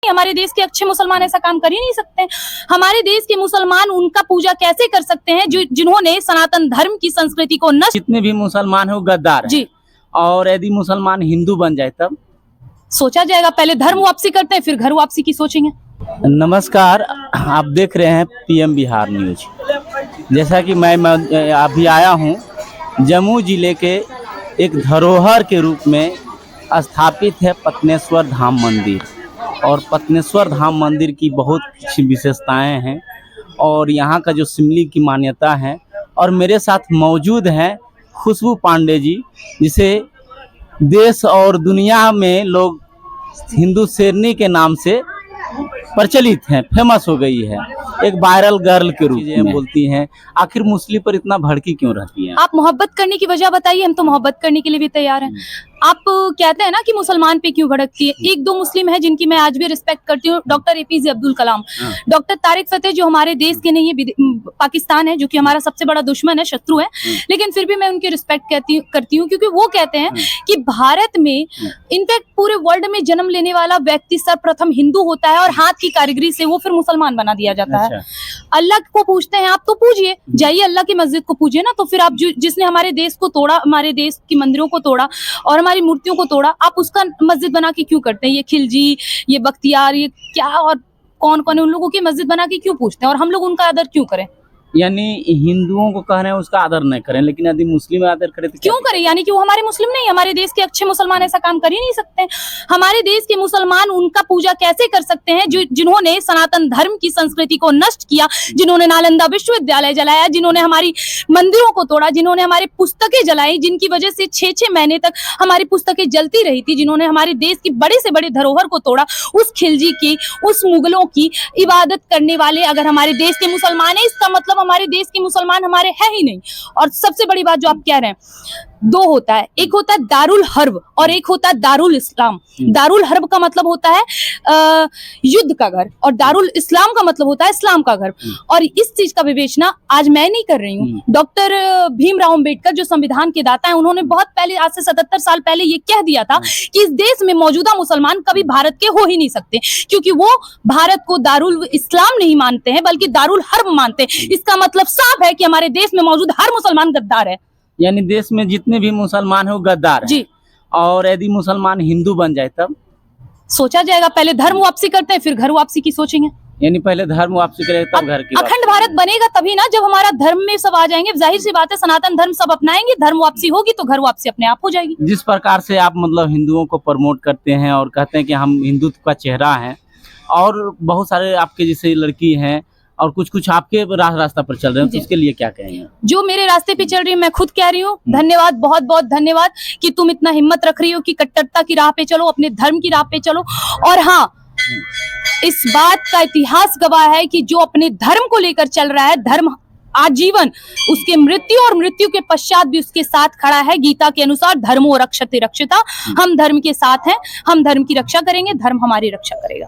हमारे देश के अच्छे मुसलमान ऐसा काम कर ही नहीं सकते। हमारे देश के मुसलमान उनका पूजा कैसे कर सकते हैं जो जिन्होंने सनातन धर्म की संस्कृति को नष्ट। जितने भी मुसलमान है वो गद्दार हैं। जी, और यदि मुसलमान हिंदू बन जाए तब सोचा जाएगा। पहले धर्म वापसी करते हैं, फिर घर वापसी की सोचेंगे। नमस्कार, आप देख रहे हैं पीएम बिहार न्यूज। जैसा कि मैं अभी आया हूं, जम्मू जिले के एक धरोहर के रूप में स्थापित है पत्नेश्वर धाम मंदिर। और पत्नेश्वर धाम मंदिर की बहुत अच्छी विशेषताएं हैं और यहाँ का जो सिमली की मान्यता है। और मेरे साथ मौजूद हैं खुशबू पांडे जी, जिसे देश और दुनिया में लोग हिंदू शेरनी के नाम से प्रचलित हैं, फेमस हो गई है, एक वायरल गर्ल के रूप में बोलती हैं। आखिर मुस्लिम पर इतना भड़की क्यों रहती हैं? आप मोहब्बत करने की वजह बताइए, हम तो मोहब्बत करने के लिए भी तैयार हैं। आप कहते हैं ना कि मुसलमान पे क्यों भड़कती है। एक दो मुस्लिम है जिनकी मैं आज भी रिस्पेक्ट करती हूँ, doctor APJ Abdul Kalam, doctor Tariq फतेह, जो हमारे देश के नहीं है, पाकिस्तान है जो कि हमारा सबसे बड़ा दुश्मन है, शत्रु है, लेकिन फिर भी मैं उनकी रिस्पेक्ट करती हूँ क्योंकि वो कहते हैं कि भारत में इनफैक्ट पूरे वर्ल्ड में जन्म लेने वाला व्यक्ति सर्वप्रथम हिंदू होता है और हाथ की कारीगरी से वो फिर मुसलमान बना दिया जाता है। अल्लाह को पूछते हैं आप, तो पूजिए, जाइए अल्लाह की मस्जिद को पूजिए ना। तो फिर आप जिसने हमारे देश को तोड़ा, हमारे देश की मंदिरों को तोड़ा और हमारी मूर्तियों को तोड़ा, आप उसका मस्जिद बना के क्यों करते हैं? ये खिलजी, ये बख्तियार, ये क्या और कौन कौन है, उन लोगों की मस्जिद बना के क्यों पूछते हैं और हम लोग उनका आदर क्यों करें? यानी हिंदुओं को कह रहे हैं उसका आदर नहीं करें, लेकिन यदि मुस्लिम आदर करें तो क्यों करें? यानी कि वो हमारे मुस्लिम नहीं, हमारे देश के अच्छे मुसलमान ऐसा काम कर ही नहीं सकते। हमारे देश के मुसलमान उनका पूजा कैसे कर सकते हैं जो जिन्होंने सनातन धर्म की संस्कृति को नष्ट किया, जिन्होंने नालंदा विश्वविद्यालय जलाया, जिन्होंने हमारी मंदिरों को तोड़ा, जिन्होंने हमारी पुस्तकें जलाई, जिनकी वजह से 6-6 महीने तक हमारी पुस्तकें जलती रही थी, जिन्होंने हमारे देश की बड़े से बड़े धरोहर को तोड़ा। उस खिलजी की, उस मुगलों की इबादत करने वाले अगर हमारे देश के मुसलमान है, इसका मतलब हमारे देश के मुसलमान हमारे है ही नहीं। और सबसे बड़ी बात जो आप कह रहे हैं, दो होता है, एक होता है दारुल हर्ब और एक होता है दारुल इस्लाम। दारुल हर्ब का मतलब होता है युद्ध का घर और दारुल इस्लाम का मतलब होता है इस्लाम का घर। और इस चीज का विवेचना आज मैं नहीं कर रही हूँ। डॉक्टर भीमराव अंबेडकर जो संविधान के दाता है, उन्होंने बहुत पहले, आज से 77 साल पहले ये कह दिया था कि इस देश में मौजूदा मुसलमान कभी भारत के हो ही नहीं सकते, क्योंकि वो भारत को दारुल इस्लाम नहीं मानते हैं बल्कि दारुल हर्ब मानते हैं। इसका मतलब साफ है कि हमारे देश में मौजूद हर मुसलमान गद्दार है। यानी देश में जितने भी मुसलमान है वो गद्दार हैं। जी, और यदि मुसलमान हिंदू बन जाए तब सोचा जाएगा। पहले धर्म वापसी करते हैं, फिर घर वापसी की सोचेंगे। यानी पहले धर्म वापसी करें तब घर की। अखंड भारत बनेगा तभी ना, जब हमारा धर्म में सब आ जाएंगे। जाहिर सी बात है, सनातन धर्म सब अपनाएंगे, धर्म वापसी होगी तो घर वापसी अपने आप हो जाएगी। जिस प्रकार से आप मतलब हिंदुओं को प्रमोट करते हैं और कहते हैं कि हम हिंदुत्व का चेहरा है, और बहुत सारे आपके जैसे लड़की हैं और कुछ आपके रास्ता पर चल रहे हैं, तो उसके लिए क्या कहेंगे? जो मेरे रास्ते पे चल रही है, मैं खुद कह रही हूँ धन्यवाद, बहुत बहुत धन्यवाद कि तुम इतना हिम्मत रख रही हो कि कट्टरता की राह पे चलो, अपने धर्म की राह पे चलो। और हाँ, इस बात का इतिहास गवाह है कि जो अपने धर्म को लेकर चल रहा है, धर्म आजीवन उसके मृत्यु और मृत्यु के पश्चात भी उसके साथ खड़ा है। गीता के अनुसार धर्मो रक्षते रक्षिता, हम धर्म के साथ हैं, हम धर्म की रक्षा करेंगे, धर्म हमारी रक्षा करेगा।